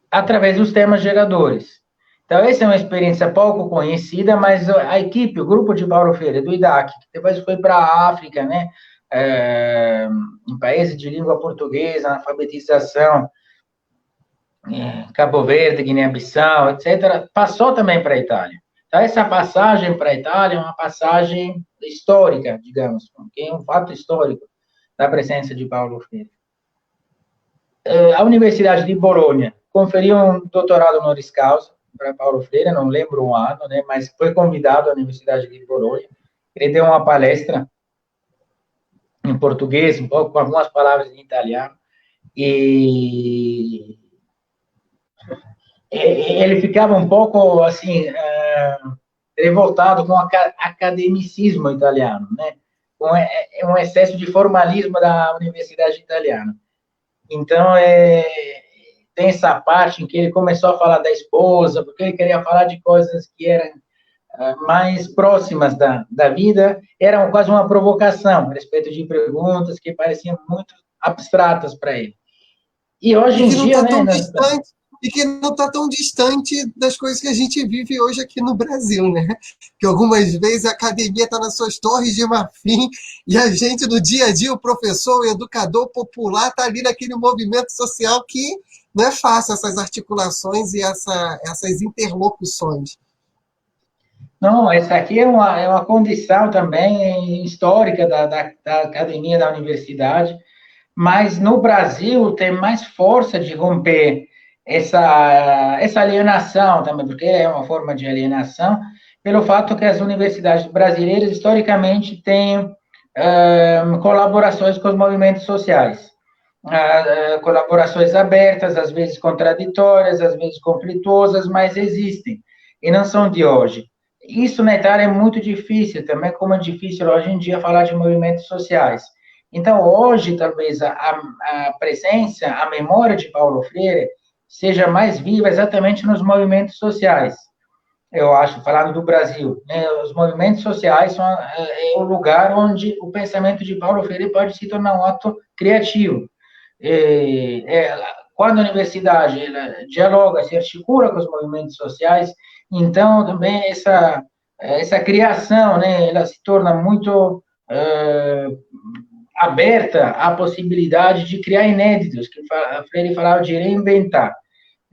através dos temas geradores. Então, essa é uma experiência pouco conhecida, mas a equipe, o grupo de Paulo Freire, do IDAC, que depois foi para a África, né, em países de língua portuguesa, alfabetização, Cabo Verde, Guiné-Bissau, etc., passou também para a Itália. Então, essa passagem para a Itália é uma passagem histórica, digamos, que é um fato histórico da presença de Paulo Freire. A Universidade de Bolonha conferiu um doutorado honoris causa para Paulo Freire, não lembro o ano, né, mas foi convidado à Universidade de Bolonha. Ele deu uma palestra em português, um pouco com algumas palavras em italiano, e ele ficava um pouco, assim, revoltado com o academicismo italiano, né, com um excesso de formalismo da universidade italiana. Então, tem essa parte em que ele começou a falar da esposa, porque ele queria falar de coisas que eram mais próximas da vida, era quase uma provocação a respeito de perguntas que pareciam muito abstratas para ele. E hoje em dia, né? E que não está tão distante das coisas que a gente vive hoje aqui no Brasil, né? Que algumas vezes a academia está nas suas torres de marfim e a gente, no dia a dia, o professor, o educador popular, está ali naquele movimento social que não é fácil, essas articulações e essas interlocuções. Não, essa aqui é uma condição também histórica da academia, da universidade, mas no Brasil tem mais força de romper essa alienação também, porque é uma forma de alienação, pelo fato que as universidades brasileiras, historicamente, têm colaborações com os movimentos sociais. Colaborações abertas, às vezes contraditórias, às vezes conflituosas, mas existem, e não são de hoje. Isso na Itália é muito difícil, também como é difícil hoje em dia falar de movimentos sociais. Então, hoje, talvez, a presença, a memória de Paulo Freire seja mais viva exatamente nos movimentos sociais. Eu acho, falando do Brasil, né, os movimentos sociais são o lugar onde o pensamento de Paulo Freire pode se tornar um ato criativo. Quando a universidade ela dialoga, se articula com os movimentos sociais, então também essa criação, né, ela se torna muito aberta à possibilidade de criar inéditos, que a Freire falava de reinventar.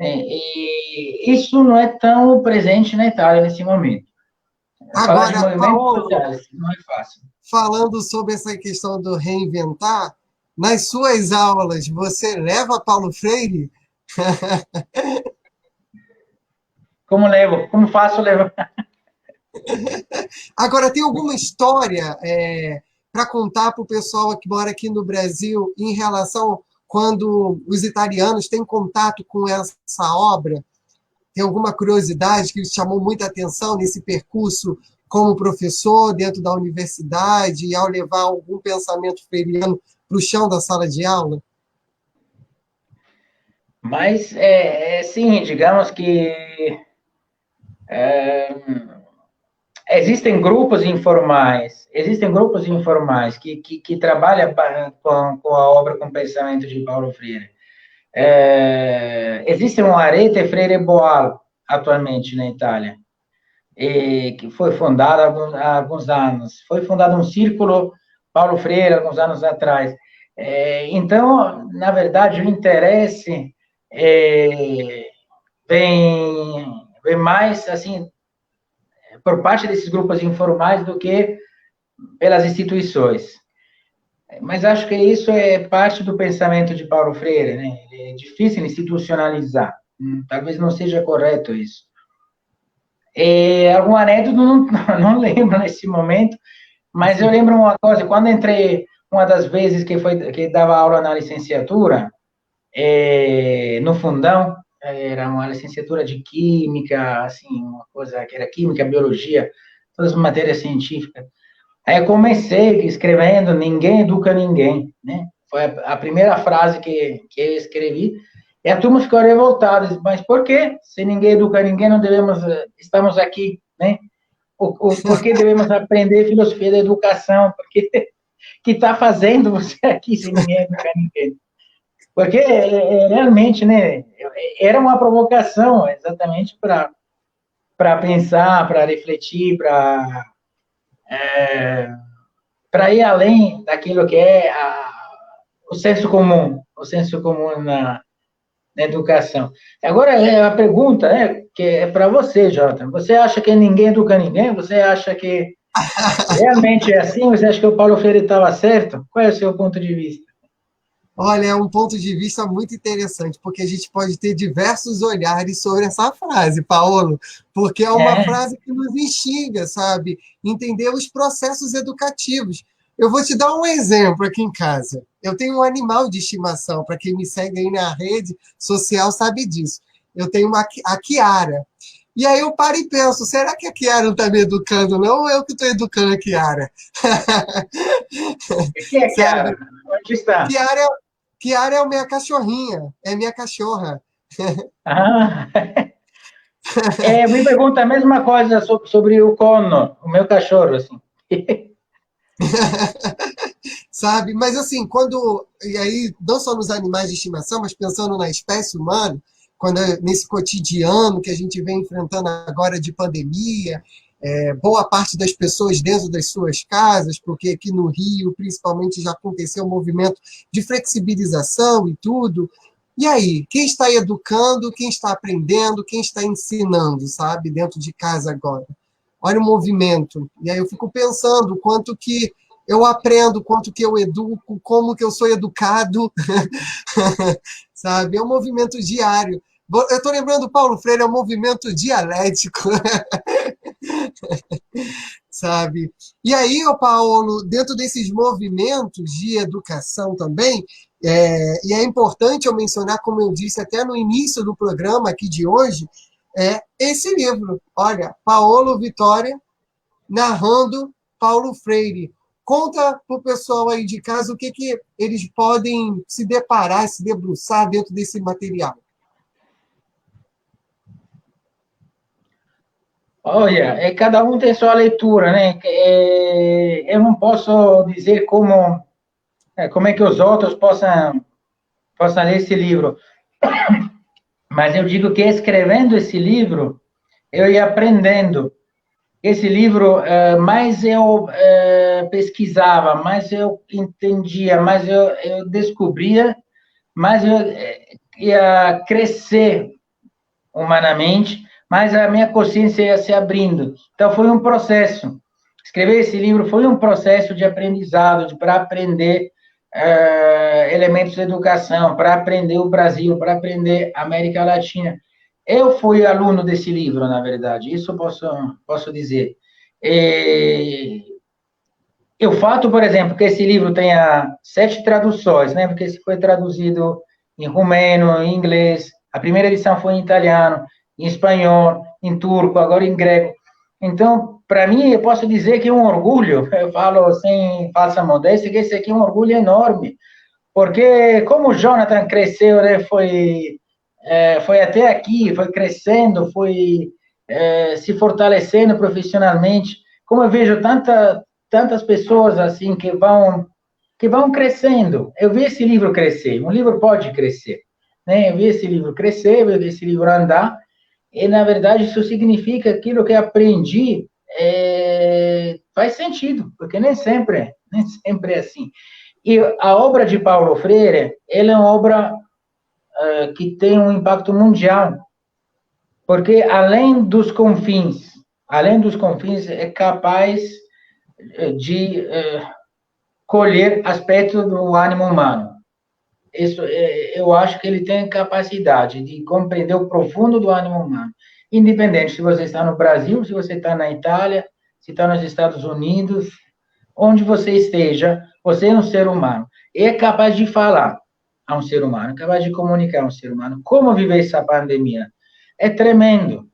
E isso não é tão presente na Itália nesse momento. Falar de movimentos sociais não é fácil. Falando sobre essa questão do reinventar, nas suas aulas você leva Paulo Freire? Como faço levar? Agora, tem alguma história para contar para o pessoal que mora aqui no Brasil em relação quando os italianos têm contato com essa obra? Tem alguma curiosidade que chamou muita atenção nesse percurso como professor dentro da universidade e ao levar algum pensamento freiriano para o chão da sala de aula? Mas, sim, digamos que existem grupos informais que trabalham com a obra com pensamento de Paulo Freire. Existe um Arete Freire Boal atualmente na Itália. que foi fundada há alguns anos. Foi fundado um círculo Paulo Freire, alguns anos atrás. Então, na verdade, o interesse vem mais, assim, por parte desses grupos informais do que pelas instituições. Mas acho que isso é parte do pensamento de Paulo Freire, né? É difícil institucionalizar. Talvez não seja correto isso. Algum anedota, não lembro nesse momento, mas eu lembro uma coisa, quando entrei, uma das vezes que dava aula na licenciatura, no fundão, era uma licenciatura de química, assim, uma coisa que era química, biologia, todas as matérias científicas. Aí eu comecei escrevendo "Ninguém educa ninguém", né? Foi a primeira frase que eu escrevi, e a turma ficou revoltada, mas por quê? Se ninguém educa ninguém, não devemos, estamos aqui, né? Por que devemos aprender filosofia da educação? Porque que está fazendo você aqui se ninguém educa ninguém? Porque realmente, né? Era uma provocação, exatamente para pensar, para refletir, para ir além daquilo que é o senso comum na educação. Agora, a pergunta, né, que é para você, Jota. Você acha que ninguém educa ninguém? Você acha que realmente é assim? Você acha que o Paulo Freire estava certo? Qual é o seu ponto de vista? Olha, é um ponto de vista muito interessante, porque a gente pode ter diversos olhares sobre essa frase, Paulo, porque é uma É, frase que nos instiga, sabe? Entender os processos educativos. Eu vou te dar um exemplo aqui em casa. Eu tenho um animal de estimação, para quem me segue aí na rede social sabe disso. Eu tenho a Kiara. E aí eu paro e penso, será que a Kiara não está me educando, não? Ou eu que estou educando a Kiara? o que é, Sabe? cara? Onde está? Kiara Kiara é a minha cachorrinha, é minha cachorra. Ah, me pergunta a mesma coisa sobre o Conno, o meu cachorro, assim. Sabe? Mas assim, quando. E aí, não só nos animais de estimação, mas pensando na espécie humana, quando nesse cotidiano que a gente vem enfrentando agora de pandemia, boa parte das pessoas dentro das suas casas, porque aqui no Rio, principalmente, já aconteceu um movimento de flexibilização e tudo. E aí, quem está educando, quem está aprendendo, quem está ensinando, sabe, dentro de casa agora? Olha o movimento. E aí eu fico pensando o quanto que eu aprendo, quanto que eu educo, como que eu sou educado, sabe? É um movimento diário. Eu estou lembrando, Paulo Freire, é um movimento dialético, sabe? E aí, Paulo, dentro desses movimentos de educação também, e é importante eu mencionar, como eu disse até no início do programa aqui de hoje, esse livro. Olha, Paulo Vitória, narrando Paulo Freire. Conta para o pessoal aí de casa o que eles podem se deparar, se debruçar dentro desse material. Olha, cada um tem sua leitura, né? Eu não posso dizer como é que os outros possam ler esse livro, mas eu digo que escrevendo esse livro, eu ia aprendendo. Esse livro, mais eu pesquisava, mais eu entendia, mais eu descobria, mais eu ia crescer humanamente, mais a minha consciência ia se abrindo. Então, foi um processo. Escrever esse livro foi um processo de aprendizado, para aprender elementos de educação, para aprender o Brasil, para aprender a América Latina. Eu fui aluno desse livro, na verdade, isso eu posso dizer. E o fato, por exemplo, que esse livro tenha 7 traduções, né? Porque esse foi traduzido em rumeno, em inglês, a primeira edição foi em italiano, em espanhol, em turco, agora em grego. Então, para mim, eu posso dizer que é um orgulho, eu falo sem falsa modéstia, que esse aqui é um orgulho enorme, porque como o Jonathan cresceu, né, foi até aqui, foi crescendo, foi se fortalecendo profissionalmente, como eu vejo tantas pessoas assim que vão crescendo. Eu vi esse livro crescer, um livro pode crescer, né? Eu vi esse livro crescer, eu vi esse livro andar, E, na verdade, isso significa que aquilo que aprendi faz sentido, porque nem sempre é assim. E a obra de Paulo Freire, ela é uma obra que tem um impacto mundial, porque além dos confins, é capaz de colher aspectos do ânimo humano. Isso, eu acho que ele tem capacidade de compreender o profundo do ânimo humano, independente se você está no Brasil, se você está na Itália, se está nos Estados Unidos, onde você esteja, você é um ser humano. E é capaz de falar a um ser humano, é capaz de comunicar a um ser humano. Como viver essa pandemia? É tremendo,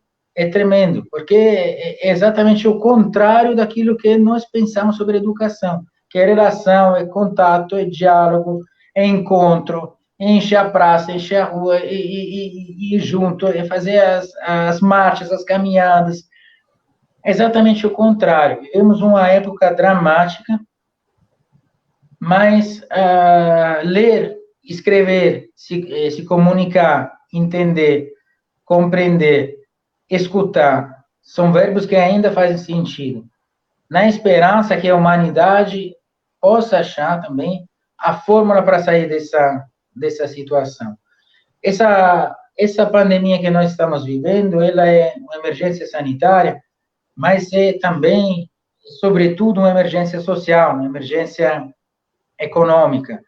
porque é exatamente o contrário daquilo que nós pensamos sobre educação, que é relação, é contato, é diálogo, é encontro, é encher a praça, encher a rua, e ir junto, é fazer as marchas, as caminhadas. É exatamente o contrário. Vivemos uma época dramática, mas ler, escrever, se comunicar, entender, compreender, escutar, são verbos que ainda fazem sentido. Na esperança que a humanidade possa achar também a fórmula para sair dessa situação. Essa pandemia que nós estamos vivendo, ela é uma emergência sanitária, mas é também, sobretudo, uma emergência social, uma emergência econômica.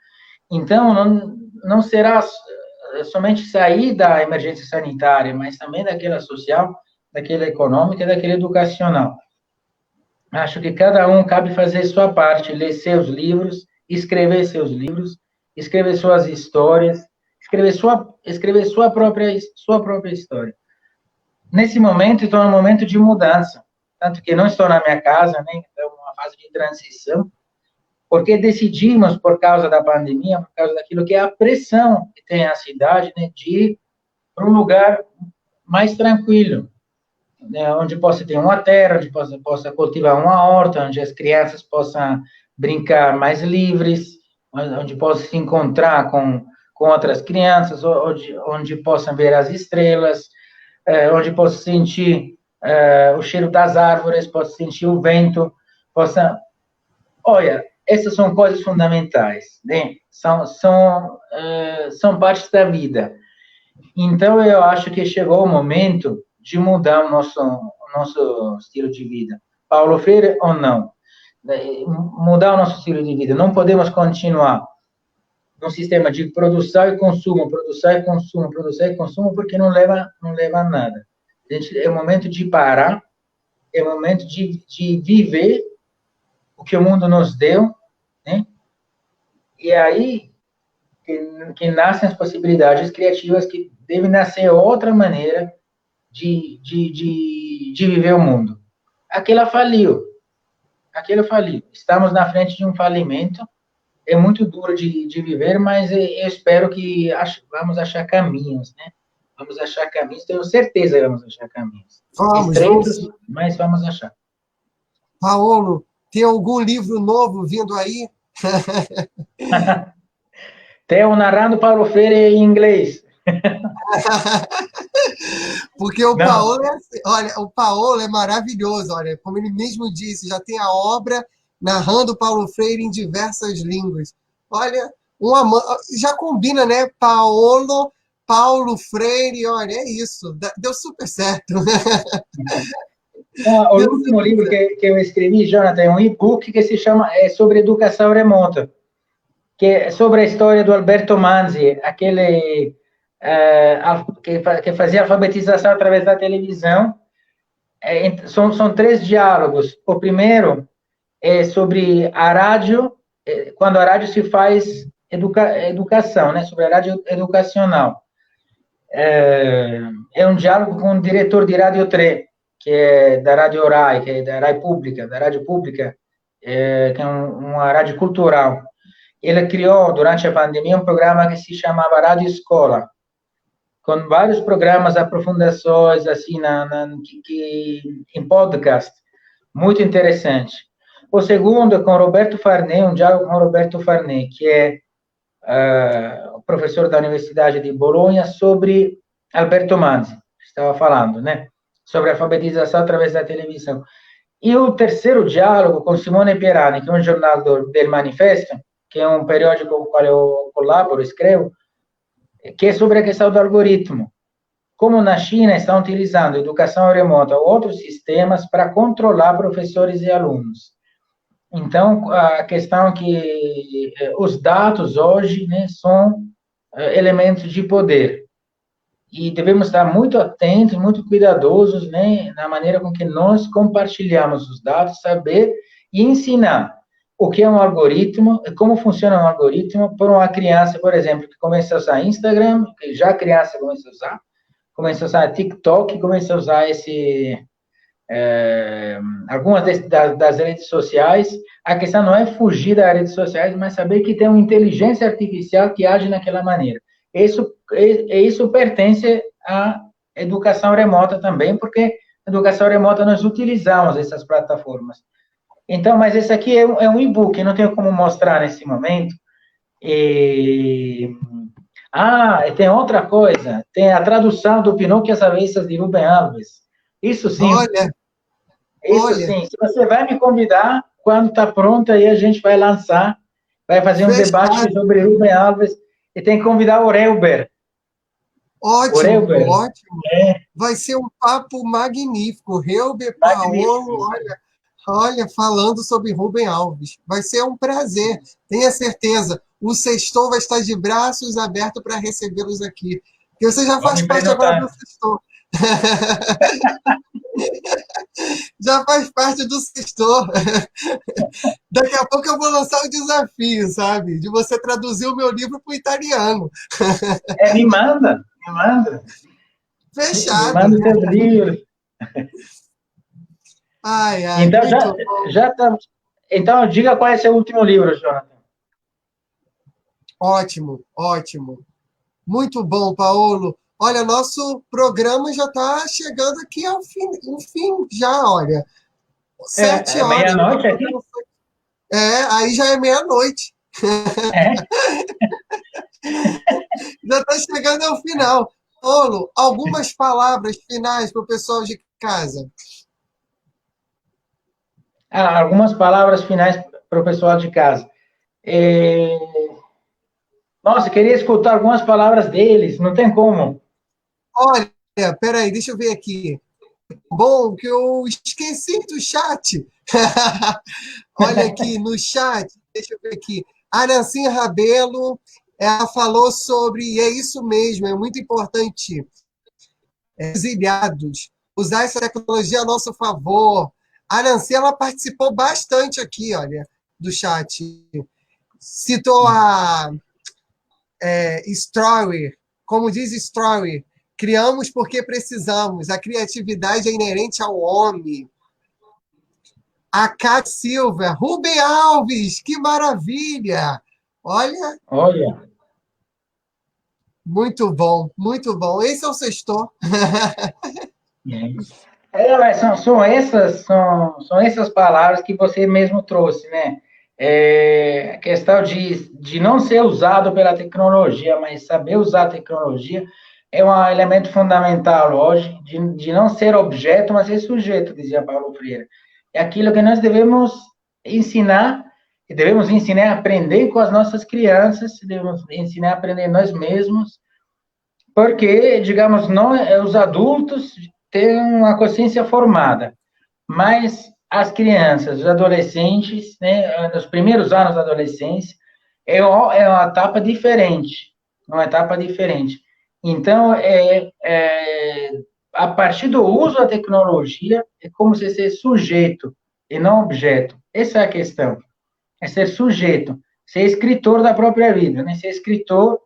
Então, não será somente sair da emergência sanitária, mas também daquela social, daquela econômica e daquela educacional. Acho que cada um cabe fazer sua parte, ler seus livros, escrever seus livros, escrever suas histórias, escrever sua própria história. Nesse momento, estou num momento de mudança, tanto que não estou na minha casa, né? É uma fase de transição, porque decidimos, por causa da pandemia, por causa daquilo que é a pressão que tem a cidade, né, de ir para um lugar mais tranquilo, né, onde possa ter uma terra, onde possa cultivar uma horta, onde as crianças possam brincar mais livres, onde possam se encontrar com outras crianças, onde possam ver as estrelas, onde possam sentir o cheiro das árvores, possam sentir o vento, possam... Olha, essas são coisas fundamentais, né? São partes da vida. Então, eu acho que chegou o momento de mudar o nosso estilo de vida. Paulo Freire ou não? Mudar o nosso estilo de vida. Não podemos continuar num sistema de produção e consumo, produção e consumo, produção e consumo, porque não leva a nada. É o momento de parar, é o momento de viver o que o mundo nos deu, né? E aí que nascem as possibilidades criativas, que deve nascer outra maneira de viver o mundo. Aquela faliu. Estamos na frente de um falimento. É muito duro de viver, mas eu espero que vamos achar caminhos, né? Vamos achar caminhos, tenho certeza que vamos achar caminhos. Estreitos, mas vamos achar. Paulo, tem algum livro novo vindo aí? Theo narrando Paulo Freire em inglês. Porque o Paulo olha, o Paulo é maravilhoso, olha, como ele mesmo disse, já tem a obra narrando Paulo Freire em diversas línguas. Olha, já combina, né? Paulo Freire, olha, é isso, deu super certo. O último livro que eu escrevi, Jonathan, é um e-book que se chama sobre educação remota, que é sobre a história do Alberto Manzi, aquele que fazia alfabetização através da televisão. São 3 diálogos. O primeiro é sobre a rádio, quando a rádio se faz educação, né? Sobre a rádio educacional. É um diálogo com o diretor de Rádio 3, que é da Rádio RAI, que é da Rádio Pública, que é uma rádio cultural. Ele criou, durante a pandemia, um programa que se chamava Rádio Escola, com vários programas, aprofundações, assim, em podcast. Muito interessante. O segundo é com Roberto Farnet, um diálogo com Roberto Farnet, que é professor da Universidade de Bolonha, sobre Alberto Manzi. estava falando, né? Sobre a alfabetização através da televisão. E o terceiro diálogo com Simone Pierani, que é um jornal do Manifesto, que é um periódico com o qual eu colaboro, escrevo, que é sobre a questão do algoritmo. Como na China estão utilizando educação remota ou outros sistemas para controlar professores e alunos. Então, a questão é que os dados hoje, né, são elementos de poder. E devemos estar muito atentos, muito cuidadosos, né, na maneira com que nós compartilhamos os dados, saber e ensinar o que é um algoritmo, como funciona um algoritmo para uma criança, por exemplo, que começa a usar Instagram, que já a criança começa a usar TikTok, começa a usar algumas das redes sociais. A questão não é fugir das redes sociais, mas saber que tem uma inteligência artificial que age naquela maneira. Isso pertence à educação remota também, porque na educação remota nós utilizamos essas plataformas. Então, mas esse aqui é um e-book, não tenho como mostrar nesse momento. E tem outra coisa, tem a tradução do Pinóquio e as Avessas de Rubem Alves. Isso sim. Isso sim. Se você vai me convidar, quando está pronto, aí a gente vai lançar, vai fazer um debate sobre Rubem Alves, e tem que convidar o Reuber. Ótimo, ótimo. Vai ser um papo magnífico. Reuber, Paolo, olha, falando sobre Rubem Alves. Vai ser um prazer, tenha certeza. O Sextou vai estar de braços abertos para recebê-los aqui. Porque você já faz parte agora do Sextou. Já faz parte do Sextou. Daqui a pouco eu vou lançar o desafio, sabe? De você traduzir o meu livro para o italiano. Me manda. Fechado. Me manda seus livros. Então, já estamos. Então, diga qual é seu último livro, Jonathan. Ótimo. Muito bom, Paolo. Olha, nosso programa já está chegando aqui ao fim já, olha. 7 horas. Meia-noite aqui? Aí já é meia-noite. Já está chegando ao final. Paolo, algumas palavras finais para o pessoal de casa. Algumas palavras finais para o pessoal de casa. Nossa, queria escutar algumas palavras deles, não tem como. Olha, peraí, deixa eu ver aqui. Bom, que eu esqueci do chat. Olha aqui no chat, deixa eu ver aqui. Arancine Rabelo, ela falou sobre, e é isso mesmo, é muito importante, exiliados, usar essa tecnologia a nosso favor. A Arancine, ela participou bastante aqui, olha, do chat. Citou a Strower, como diz Strower, criamos porque precisamos, a criatividade é inerente ao homem. A Cátia Silva, Rubem Alves, que maravilha! Olha. Muito bom. Esse é o Sextou. São essas palavras que você mesmo trouxe, né? A questão de não ser usado pela tecnologia, mas saber usar a tecnologia é um elemento fundamental hoje, de não ser objeto, mas ser sujeito, dizia Paulo Freire. É aquilo que nós devemos ensinar, e devemos ensinar a aprender com as nossas crianças, devemos ensinar a aprender nós mesmos, porque, digamos, os adultos têm uma consciência formada, mas as crianças, os adolescentes, né, nos primeiros anos da adolescência, é uma etapa diferente, Então, a partir do uso da tecnologia, é como se ser sujeito e não objeto. Essa é a questão. É ser sujeito, ser escritor da própria vida, né? Ser escritor,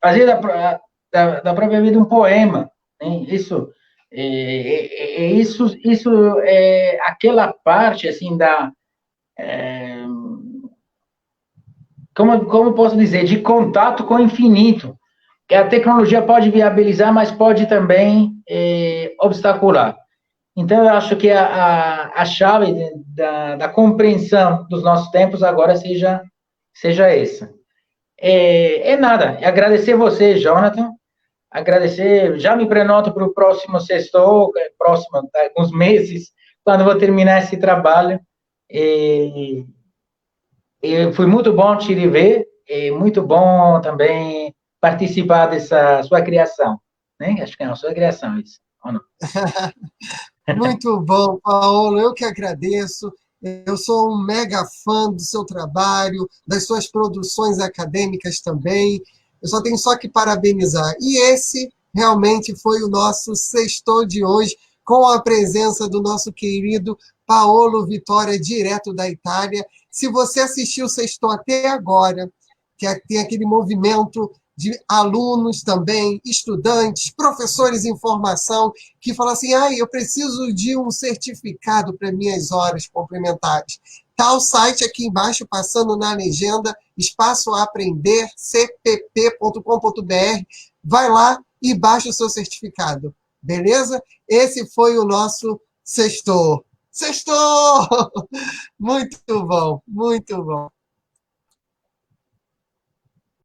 fazer da própria vida um poema, né? Isso é aquela parte, assim, como posso dizer, de contato com o infinito, que a tecnologia pode viabilizar, mas pode também obstacular. Então, eu acho que a chave da compreensão dos nossos tempos agora seja essa. Nada, agradecer você, Jonathan, agradecer, já me prenoto para o próximo sextou, próximo, alguns meses, quando vou terminar esse trabalho. E foi muito bom te rever, e muito bom também participar dessa sua criação, né? Acho que é a sua criação isso, ou não? Muito bom, Paulo. Eu que agradeço. Eu sou um mega fã do seu trabalho, das suas produções acadêmicas também. Eu só tenho só que parabenizar. E esse realmente foi o nosso sextou de hoje, com a presença do nosso querido Paolo Vitória, direto da Itália. Se você assistiu o sextou até agora, tem aquele movimento de alunos também, estudantes, professores em formação, que falam assim, eu preciso de um certificado para minhas horas complementares. Está o site aqui embaixo, passando na legenda, Espaço a Aprender, cpp.com.br. Vai lá e baixa o seu certificado, beleza? Esse foi o nosso sextou. Sextou! Muito bom, muito bom.